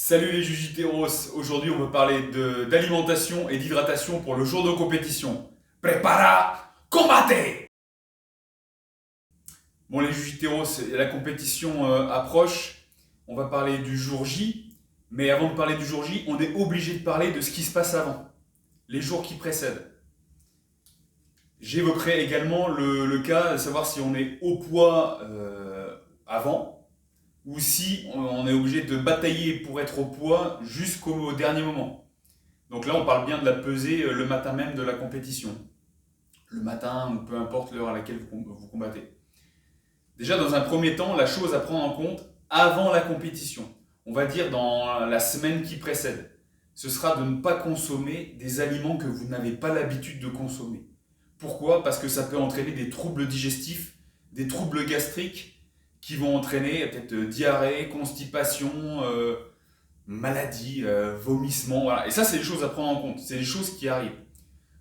Salut les Jujiteros, aujourd'hui on va parler d'alimentation et d'hydratation pour le jour de compétition. Prepara, combate. Bon les Jujiteros, la compétition approche, on va parler du jour J, mais avant de parler du jour J, on est obligé de parler de ce qui se passe avant, les jours qui précèdent. J'évoquerai également le cas de savoir si on est au poids avant, ou si on est obligé de batailler pour être au poids jusqu'au dernier moment. Donc là, on parle bien de la pesée le matin même de la compétition. Le matin ou peu importe l'heure à laquelle vous combattez. Déjà, dans un premier temps, la chose à prendre en compte avant la compétition, on va dire dans la semaine qui précède, ce sera de ne pas consommer des aliments que vous n'avez pas l'habitude de consommer. Pourquoi? Parce que ça peut entraîner des troubles digestifs, des troubles gastriques, qui vont entraîner peut-être diarrhée, constipation, maladie, vomissement. Voilà. Et ça, c'est des choses à prendre en compte. C'est des choses qui arrivent.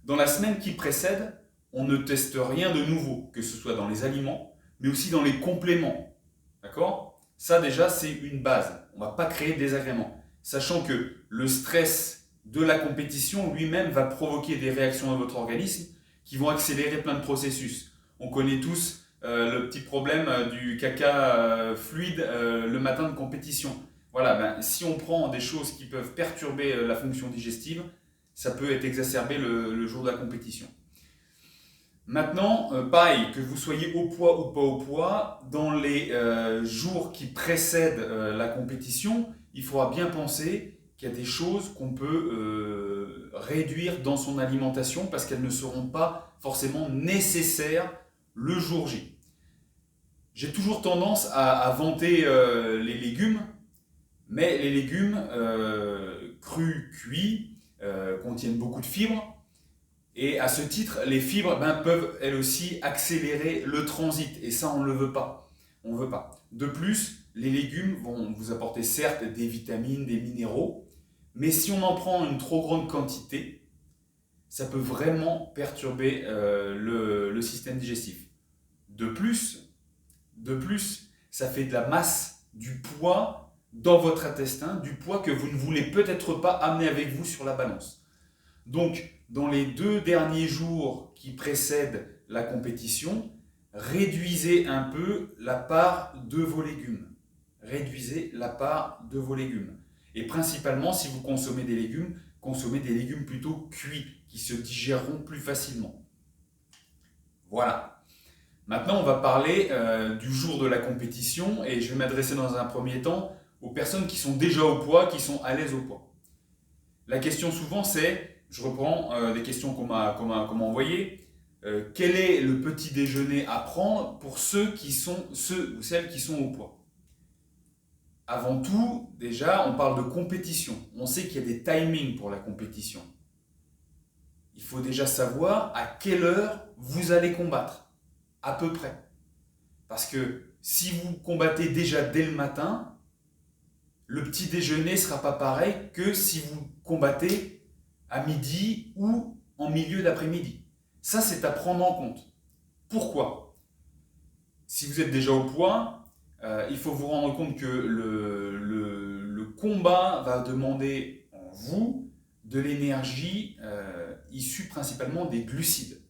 Dans la semaine qui précède, on ne teste rien de nouveau, que ce soit dans les aliments, mais aussi dans les compléments. D'accord? Ça, déjà, c'est une base. On ne va pas créer des agréments. Sachant que le stress de la compétition lui-même va provoquer des réactions dans votre organisme qui vont accélérer plein de processus. On connaît tous le petit problème du caca fluide le matin de compétition. Voilà, ben, si on prend des choses qui peuvent perturber la fonction digestive, ça peut être exacerbé le jour de la compétition. Maintenant, pareil, que vous soyez au poids ou pas au poids, dans les jours qui précèdent la compétition, il faudra bien penser qu'il y a des choses qu'on peut réduire dans son alimentation parce qu'elles ne seront pas forcément nécessaires le jour J. J'ai toujours tendance à vanter les légumes, mais les légumes crus, cuits, contiennent beaucoup de fibres. Et à ce titre, les fibres peuvent elles aussi accélérer le transit. Et ça, on ne le veut pas. On ne veut pas. De plus, les légumes vont vous apporter certes des vitamines, des minéraux, mais si on en prend une trop grande quantité, ça peut vraiment perturber le système digestif. De plus, ça fait de la masse, du poids dans votre intestin, du poids que vous ne voulez peut-être pas amener avec vous sur la balance. Donc, dans les 2 derniers jours qui précèdent la compétition, réduisez un peu la part de vos légumes. Réduisez la part de vos légumes. Et principalement, si vous consommez des légumes plutôt cuits, qui se digéreront plus facilement. Voilà. Maintenant, on va parler du jour de la compétition et je vais m'adresser dans un premier temps aux personnes qui sont déjà au poids, qui sont à l'aise au poids. La question souvent c'est, je reprends des questions qu'on m'a envoyées, quel est le petit déjeuner à prendre pour ceux ou celles qui sont au poids? Avant tout, déjà, on parle de compétition. On sait qu'il y a des timings pour la compétition. Il faut déjà savoir à quelle heure vous allez combattre, à peu près. Parce que si vous combattez déjà dès le matin, le petit déjeuner ne sera pas pareil que si vous combattez à midi ou en milieu d'après-midi. Ça, c'est à prendre en compte. Pourquoi? Si vous êtes déjà au poids, il faut vous rendre compte que le combat va demander en vous de l'énergie issue principalement des glucides.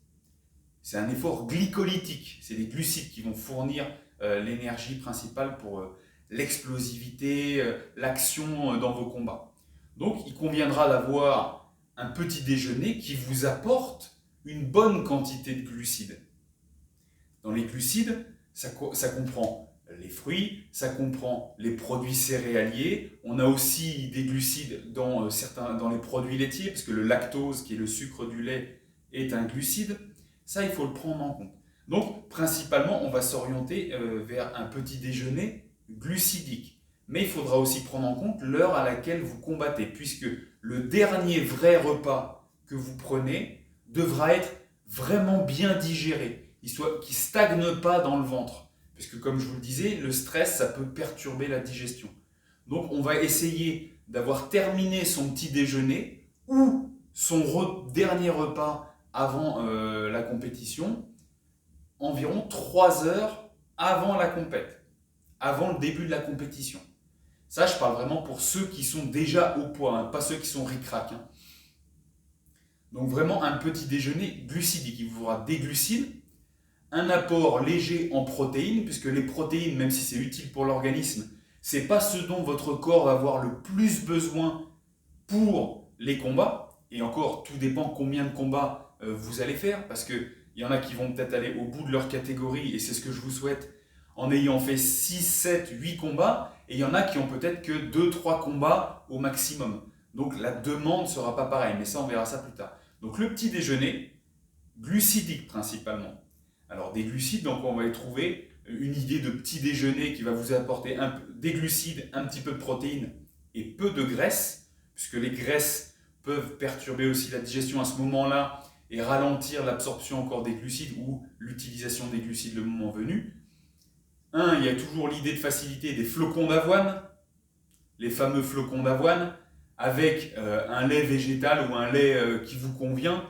C'est un effort glycolytique, c'est les glucides qui vont fournir l'énergie principale pour l'explosivité, l'action dans vos combats. Donc il conviendra d'avoir un petit déjeuner qui vous apporte une bonne quantité de glucides. Dans les glucides, ça comprend les fruits, ça comprend les produits céréaliers, on a aussi des glucides dans les produits laitiers, parce que le lactose, qui est le sucre du lait, est un glucide. Ça, il faut le prendre en compte. Donc, principalement, on va s'orienter vers un petit déjeuner glucidique. Mais il faudra aussi prendre en compte l'heure à laquelle vous combattez, puisque le dernier vrai repas que vous prenez devra être vraiment bien digéré, qu'il ne stagne pas dans le ventre. Puisque, comme je vous le disais, le stress, ça peut perturber la digestion. Donc, on va essayer d'avoir terminé son petit déjeuner ou son dernier repas avant la compétition, environ 3 heures avant la compète, avant le début de la compétition. Ça, je parle vraiment pour ceux qui sont déjà au poids, hein, pas ceux qui sont ric-rac. Hein. Donc vraiment un petit déjeuner glucidique. Il vous faudra des glucides, un apport léger en protéines, puisque les protéines, même si c'est utile pour l'organisme, ce n'est pas ce dont votre corps va avoir le plus besoin pour les combats. Et encore, tout dépend combien de combats vous allez faire, parce qu'il y en a qui vont peut-être aller au bout de leur catégorie, et c'est ce que je vous souhaite, en ayant fait 6, 7, 8 combats, et il y en a qui ont peut-être que 2, 3 combats au maximum. Donc la demande ne sera pas pareille, mais ça on verra ça plus tard. Donc le petit déjeuner, glucidique principalement. Alors des glucides, donc on va y trouver une idée de petit déjeuner qui va vous apporter des glucides, un petit peu de protéines et peu de graisse, puisque les graisses peuvent perturber aussi la digestion à ce moment-là et ralentir l'absorption encore des glucides ou l'utilisation des glucides le moment venu. Il y a toujours l'idée de faciliter des flocons d'avoine, les fameux flocons d'avoine, avec un lait végétal ou un lait qui vous convient.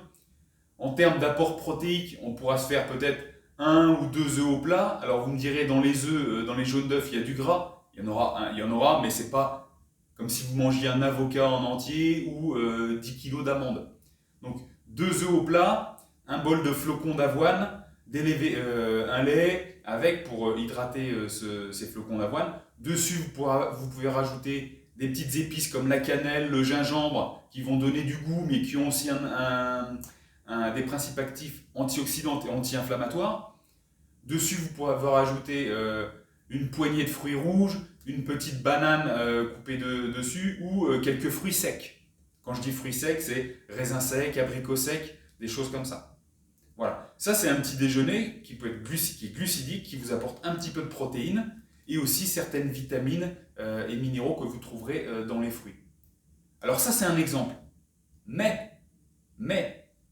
En termes d'apport protéique, on pourra se faire peut-être 1 ou 2 œufs au plat. Alors vous me direz, dans les œufs, dans les jaunes d'œufs, il y a du gras. Il y en aura, mais c'est pas comme si vous mangiez un avocat en entier ou 10 kg d'amandes. Donc 2 œufs au plat, un bol de flocons d'avoine, un lait avec pour hydrater ces flocons d'avoine. Dessus, vous pouvez rajouter des petites épices comme la cannelle, le gingembre, qui vont donner du goût, mais qui ont aussi des principes actifs antioxydants et anti-inflammatoires. Dessus, vous pouvez rajouter une poignée de fruits rouges, une petite banane coupée dessus ou quelques fruits secs. Quand je dis fruits secs, c'est raisins secs, abricots secs, des choses comme ça. Voilà, ça c'est un petit déjeuner qui peut être glucidique, qui vous apporte un petit peu de protéines et aussi certaines vitamines et minéraux que vous trouverez dans les fruits. Alors ça c'est un exemple. Mais,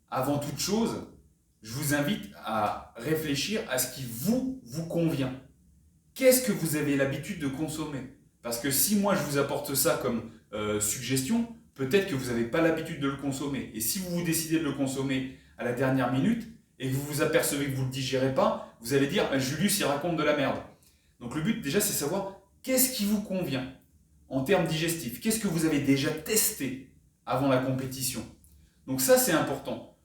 avant toute chose, je vous invite à réfléchir à ce qui vous convient. Qu'est-ce que vous avez l'habitude de consommer? Parce que si moi je vous apporte ça comme suggestion, peut-être que vous n'avez pas l'habitude de le consommer. Et si vous décidez de le consommer à la dernière minute et que vous vous apercevez que vous ne le digérez pas, vous allez dire Julius il raconte de la merde. Donc le but déjà c'est de savoir qu'est-ce qui vous convient en termes digestifs. Qu'est-ce que vous avez déjà testé avant la compétition? Donc ça c'est important.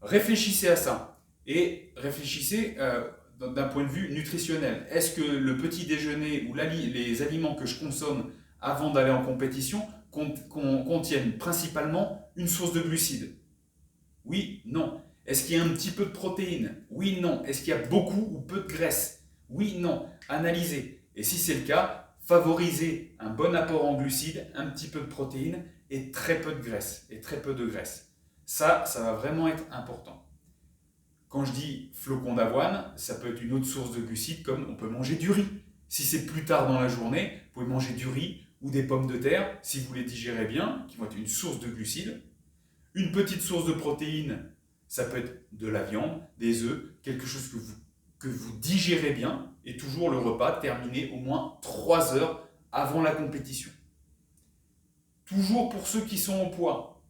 Réfléchissez à ça et réfléchissez d'un point de vue nutritionnel. Est-ce que le petit déjeuner ou les aliments que je consomme avant d'aller en compétition contiennent principalement une source de glucides? Oui, non. Est-ce qu'il y a un petit peu de protéines? Oui, non. Est-ce qu'il y a beaucoup ou peu de graisse? Oui, non. Analysez. Et si c'est le cas, favorisez un bon apport en glucides, un petit peu de protéines et très peu de graisse. Ça va vraiment être important. Quand je dis flocons d'avoine, ça peut être une autre source de glucides comme on peut manger du riz. Si c'est plus tard dans la journée, vous pouvez manger du riz ou des pommes de terre, si vous les digérez bien, qui vont être une source de glucides. Une petite source de protéines, ça peut être de la viande, des œufs, quelque chose que vous digérez bien, et toujours le repas terminé au moins 3 heures avant la compétition. Toujours pour ceux qui sont au poids.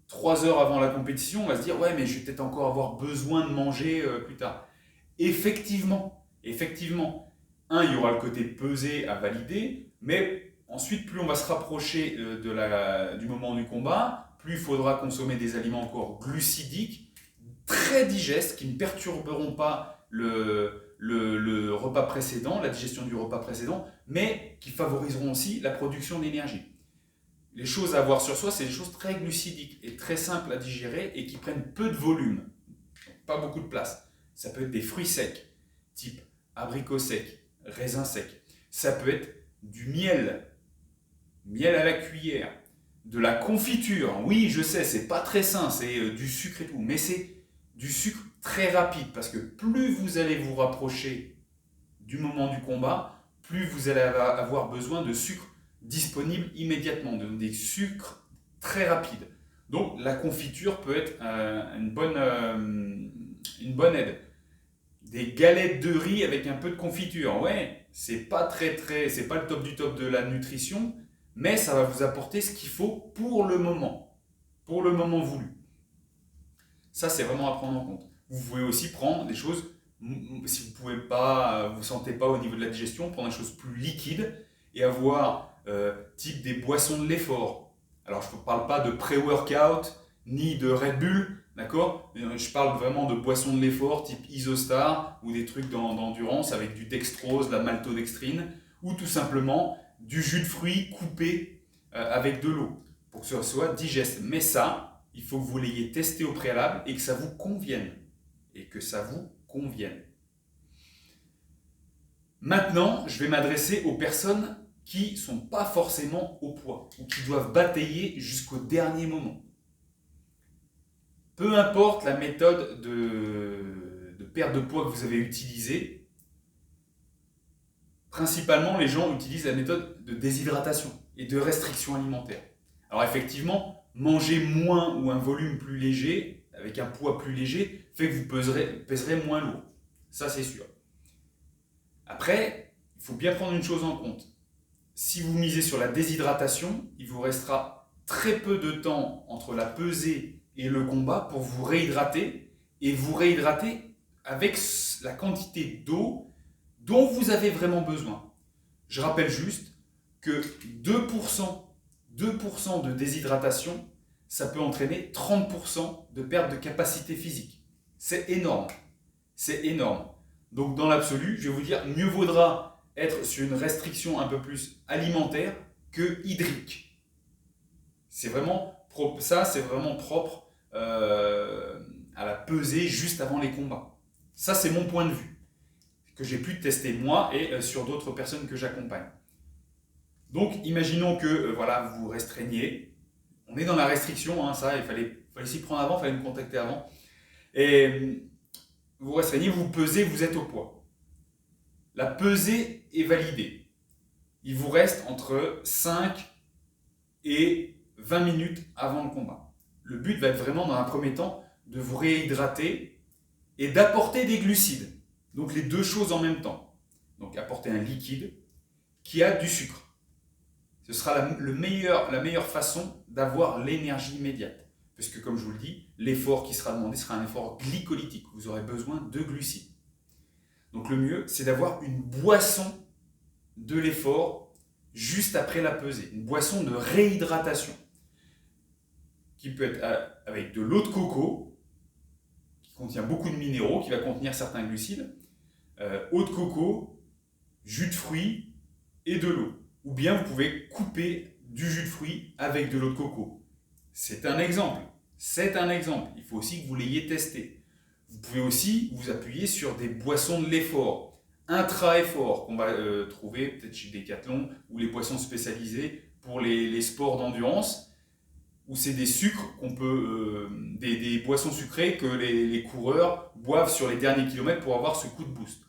3 heures avant la compétition, on va se dire « ouais, mais je vais peut-être encore avoir besoin de manger plus tard ». Effectivement, il y aura le côté pesé à valider, mais ensuite, plus on va se rapprocher du moment du combat, plus il faudra consommer des aliments encore glucidiques, très digestes, qui ne perturberont pas le repas précédent, la digestion du repas précédent, mais qui favoriseront aussi la production d'énergie. Les choses à avoir sur soi, c'est des choses très glucidiques et très simples à digérer et qui prennent peu de volume, pas beaucoup de place. Ça peut être des fruits secs, type abricots secs, raisins secs. Ça peut être du miel à la cuillère, de la confiture. Oui, je sais, c'est pas très sain, c'est du sucre et tout, mais c'est du sucre très rapide parce que plus vous allez vous rapprocher du moment du combat, plus vous allez avoir besoin de sucre disponible immédiatement, des sucres très rapides. Donc la confiture peut être une bonne aide. Des galettes de riz avec un peu de confiture, ouais, c'est pas c'est pas le top du top de la nutrition, mais ça va vous apporter ce qu'il faut pour le moment voulu. Ça, c'est vraiment à prendre en compte. Vous pouvez aussi prendre des choses, si vous pouvez pas, vous sentez pas au niveau de la digestion, prendre des choses plus liquides et avoir type des boissons de l'effort. Alors je ne parle pas de pré-workout ni de Red Bull, d'accord? Je parle vraiment de boissons de l'effort type Isostar ou des trucs d'endurance avec du dextrose, de la maltodextrine ou tout simplement du jus de fruits coupé avec de l'eau pour que ce soit digeste. Mais ça, il faut que vous l'ayez testé au préalable et que ça vous convienne. Maintenant, je vais m'adresser aux personnes qui ne sont pas forcément au poids ou qui doivent batailler jusqu'au dernier moment. Peu importe la méthode de perte de poids que vous avez utilisée, principalement les gens utilisent la méthode de déshydratation et de restriction alimentaire. Alors effectivement, manger moins ou un volume plus léger, avec un poids plus léger, fait que vous pèserez moins lourd. Ça c'est sûr. Après, il faut bien prendre une chose en compte. Si vous misez sur la déshydratation, il vous restera très peu de temps entre la pesée et le combat pour vous réhydrater et vous réhydrater avec la quantité d'eau dont vous avez vraiment besoin. Je rappelle juste que 2% de déshydratation, ça peut entraîner 30% de perte de capacité physique. C'est énorme. C'est énorme. Donc dans l'absolu, je vais vous dire, mieux vaudra être sur une restriction un peu plus alimentaire que hydrique. C'est vraiment propre, ça, c'est vraiment propre à la pesée juste avant les combats. Ça, c'est mon point de vue, que j'ai pu tester moi et sur d'autres personnes que j'accompagne. Donc, imaginons que voilà, vous restreignez. On est dans la restriction, hein, ça, il fallait s'y prendre avant, il fallait me contacter avant. Et vous restreignez, vous pesez, vous êtes au poids. La pesée est validée. Il vous reste entre 5 et 20 minutes avant le combat. Le but va être vraiment, dans un premier temps, de vous réhydrater et d'apporter des glucides. Donc les deux choses en même temps. Donc apporter un liquide qui a du sucre. Ce sera la meilleure façon d'avoir l'énergie immédiate. Parce que comme je vous le dis, l'effort qui sera demandé sera un effort glycolytique. Vous aurez besoin de glucides. Donc le mieux, c'est d'avoir une boisson de l'effort juste après la pesée. Une boisson de réhydratation. Qui peut être avec de l'eau de coco, qui contient beaucoup de minéraux, qui va contenir certains glucides, eau de coco, jus de fruits et de l'eau. Ou bien vous pouvez couper du jus de fruits avec de l'eau de coco. C'est un exemple. C'est un exemple. Il faut aussi que vous l'ayez testé. Vous pouvez aussi vous appuyer sur des boissons de l'effort, intra-effort, qu'on va trouver peut-être chez Decathlon ou les boissons spécialisées pour les sports d'endurance, où c'est des sucres qu'on peut, des boissons sucrées que les coureurs boivent sur les derniers kilomètres pour avoir ce coup de boost.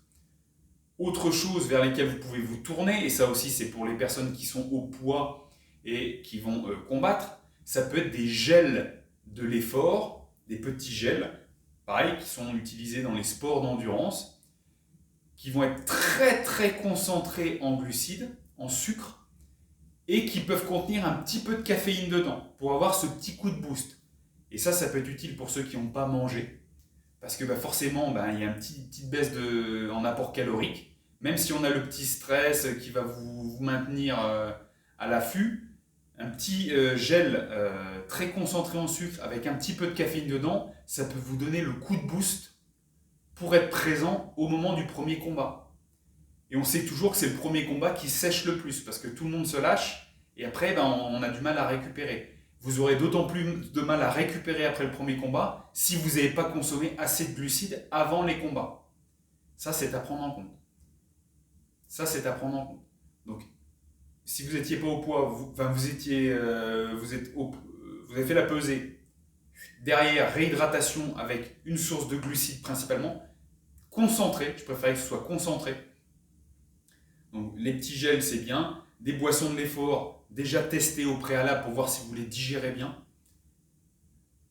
Autre chose vers lesquelles vous pouvez vous tourner, et ça aussi c'est pour les personnes qui sont au poids et qui vont combattre, ça peut être des gels de l'effort, des petits gels, pareil, qui sont utilisés dans les sports d'endurance, qui vont être très très concentrés en glucides, en sucre, et qui peuvent contenir un petit peu de caféine dedans, pour avoir ce petit coup de boost. Et ça peut être utile pour ceux qui n'ont pas mangé, parce que forcément, il y a une petite baisse en apport calorique, même si on a le petit stress qui va vous maintenir à l'affût, un petit gel très concentré en sucre avec un petit peu de caféine dedans, ça peut vous donner le coup de boost pour être présent au moment du premier combat. Et on sait toujours que c'est le premier combat qui sèche le plus, parce que tout le monde se lâche, et après on a du mal à récupérer. Vous aurez d'autant plus de mal à récupérer après le premier combat si vous n'avez pas consommé assez de glucides avant les combats. Ça, c'est à prendre en compte. Donc, si vous n'étiez pas au poids, vous avez fait la pesée, derrière, réhydratation avec une source de glucides principalement, concentré, je préfère que ce soit concentré. Donc, les petits gels, c'est bien. Des boissons de l'effort, déjà testées au préalable pour voir si vous les digérez bien.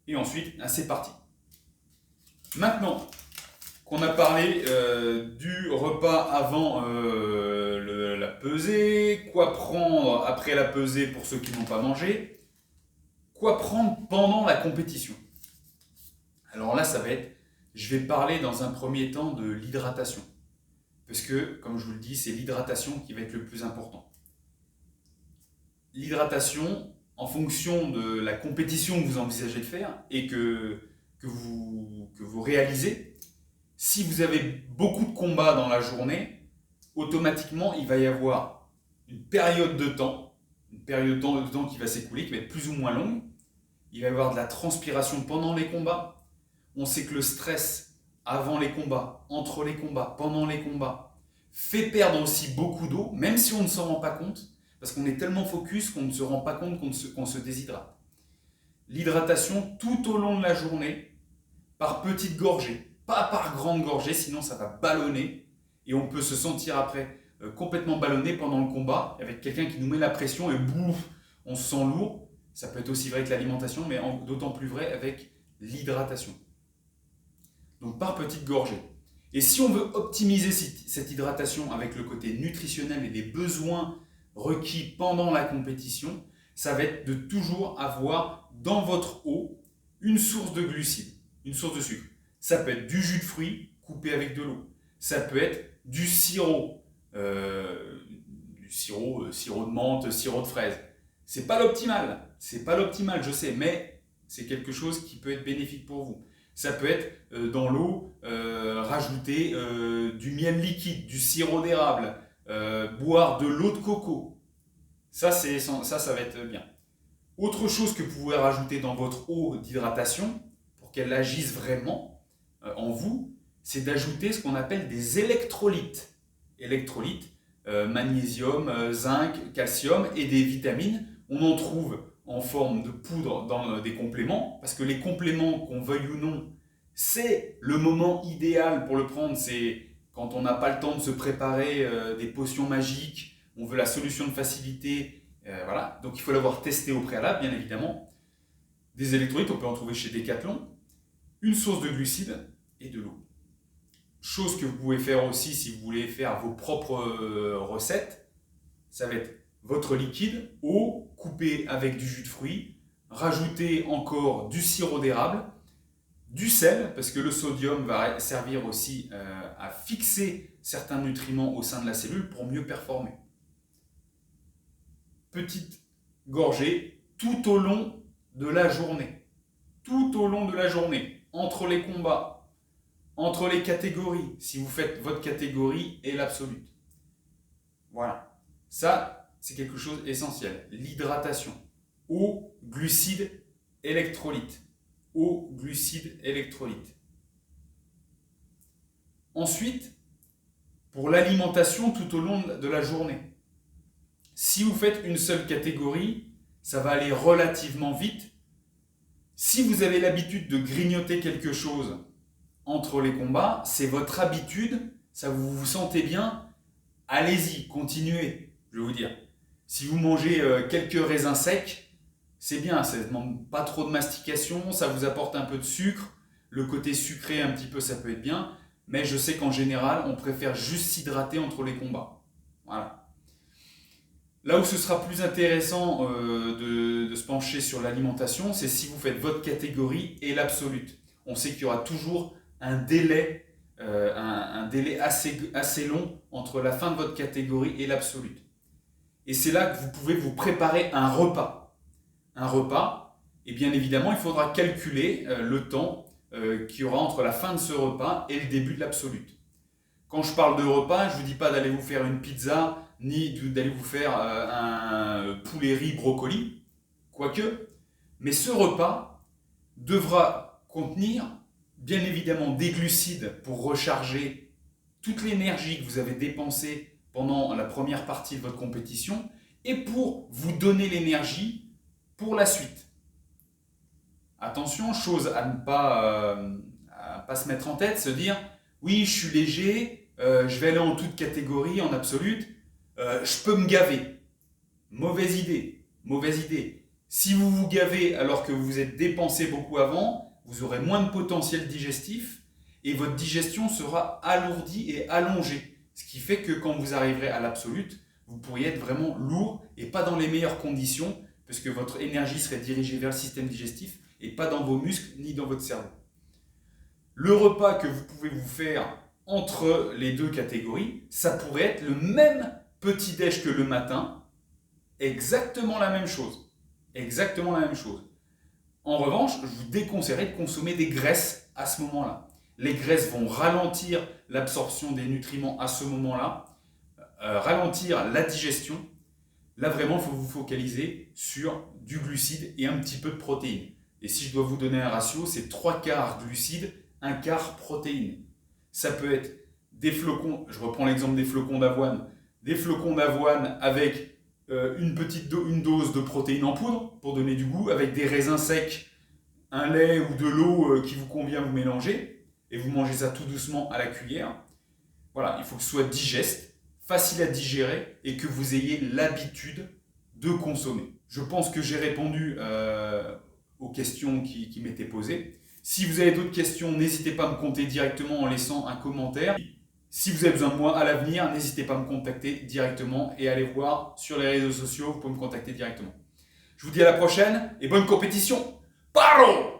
Et ensuite, c'est parti. Maintenant qu'on a parlé du repas avant la pesée, quoi prendre après la pesée pour ceux qui n'ont pas mangé, quoi prendre pendant la compétition. Alors là, ça va être, je vais parler dans un premier temps de l'hydratation. Parce que, comme je vous le dis, c'est l'hydratation qui va être le plus important. l'hydratation, en fonction de la compétition que vous envisagez de faire et que vous réalisez, si vous avez beaucoup de combats dans la journée, automatiquement, il va y avoir une période de temps qui va s'écouler, qui va être plus ou moins longue. Il va y avoir de la transpiration pendant les combats. On sait que le stress avant les combats, entre les combats, pendant les combats, fait perdre aussi beaucoup d'eau, même si on ne s'en rend pas compte, parce qu'on est tellement focus qu'on ne se rend pas compte qu'on se déshydrate. L'hydratation tout au long de la journée, par petites gorgées, pas par grandes gorgées, sinon ça va ballonner, et on peut se sentir après complètement ballonné pendant le combat, avec quelqu'un qui nous met la pression et bouf, on se sent lourd. Ça peut être aussi vrai avec l'alimentation, mais d'autant plus vrai avec l'hydratation. Donc par petites gorgées. Et si on veut optimiser cette hydratation avec le côté nutritionnel et les besoins requis pendant la compétition, ça va être de toujours avoir dans votre eau une source de glucides, une source de sucre. Ça peut être du jus de fruits coupé avec de l'eau. Ça peut être du sirop, sirop de menthe, sirop de fraise. C'est pas l'optimal, je sais, mais c'est quelque chose qui peut être bénéfique pour vous. Ça peut être dans l'eau, rajouter du miel liquide, du sirop d'érable, boire de l'eau de coco. Ça va être bien. Autre chose que vous pouvez rajouter dans votre eau d'hydratation, pour qu'elle agisse vraiment en vous, c'est d'ajouter ce qu'on appelle des électrolytes. Électrolytes, magnésium, zinc, calcium et des vitamines. On en trouve en forme de poudre dans des compléments, parce que les compléments, qu'on veuille ou non, c'est le moment idéal pour le prendre, c'est quand on n'a pas le temps de se préparer des potions magiques, on veut la solution de facilité, voilà. Donc il faut l'avoir testé au préalable, bien évidemment. Des électrolytes, on peut en trouver chez Decathlon, une source de glucides et de l'eau. Chose que vous pouvez faire aussi si vous voulez faire vos propres recettes, ça va être votre liquide, eau coupée avec du jus de fruits, rajouter encore du sirop d'érable, du sel, parce que le sodium va servir aussi à fixer certains nutriments au sein de la cellule pour mieux performer. Petite gorgée tout au long de la journée. Tout au long de la journée, entre les combats, entre les catégories, si vous faites votre catégorie et l'absolute. Voilà. Ça, c'est quelque chose d'essentiel. L'hydratation. Eau, glucides, électrolytes. Eau, glucides, électrolytes. Ensuite, pour l'alimentation tout au long de la journée. Si vous faites une seule catégorie, ça va aller relativement vite. Si vous avez l'habitude de grignoter quelque chose entre les combats, c'est votre habitude, ça vous vous sentez bien, allez-y, continuez, je vais vous dire. Si vous mangez quelques raisins secs, c'est bien, ça ne demande pas trop de mastication, ça vous apporte un peu de sucre, le côté sucré un petit peu ça peut être bien, mais je sais qu'en général on préfère juste s'hydrater entre les combats. Voilà. Là où ce sera plus intéressant de se pencher sur l'alimentation, c'est si vous faites votre catégorie et l'absolute. On sait qu'il y aura toujours un délai assez long entre la fin de votre catégorie et l'absolute. Et c'est là que vous pouvez vous préparer un repas. Un repas, et bien évidemment, il faudra calculer le temps qu'il y aura entre la fin de ce repas et le début de l'absolute. Quand je parle de repas, je ne vous dis pas d'aller vous faire une pizza, ni d'aller vous faire un poulet riz brocoli, quoique, mais ce repas devra contenir bien évidemment des glucides pour recharger toute l'énergie que vous avez dépensée pendant la première partie de votre compétition et pour vous donner l'énergie pour la suite. Attention, chose à ne pas se mettre en tête, se dire oui, je suis léger, je vais aller en toute catégorie, en absolute, je peux me gaver. Mauvaise idée, mauvaise idée. Si vous vous gavez alors que vous vous êtes dépensé beaucoup avant, vous aurez moins de potentiel digestif et votre digestion sera alourdie et allongée. Ce qui fait que quand vous arriverez à l'absolute, vous pourriez être vraiment lourd et pas dans les meilleures conditions parce que votre énergie serait dirigée vers le système digestif et pas dans vos muscles ni dans votre cerveau. Le repas que vous pouvez vous faire entre les deux catégories, ça pourrait être le même petit-déj que le matin, exactement la même chose. Exactement la même chose. En revanche, je vous déconseillerais de consommer des graisses à ce moment-là. Les graisses vont ralentir l'absorption des nutriments à ce moment-là, ralentir la digestion. Là, vraiment, il faut vous focaliser sur du glucide et un petit peu de protéines. Et si je dois vous donner un ratio, c'est 3/4 glucides, 1/4 protéines. Ça peut être des flocons, je reprends l'exemple des flocons d'avoine avec une dose de protéines en poudre pour donner du goût, avec des raisins secs, un lait ou de l'eau qui vous convient, vous mélangez, et vous mangez ça tout doucement à la cuillère. Voilà, il faut que ce soit digeste, facile à digérer et que vous ayez l'habitude de consommer. Je pense que j'ai répondu aux questions qui m'étaient posées. Si vous avez d'autres questions, n'hésitez pas à me contacter directement en laissant un commentaire. Si vous avez besoin de moi à l'avenir, n'hésitez pas à me contacter directement et allez voir sur les réseaux sociaux, vous pouvez me contacter directement. Je vous dis à la prochaine et bonne compétition. Paro!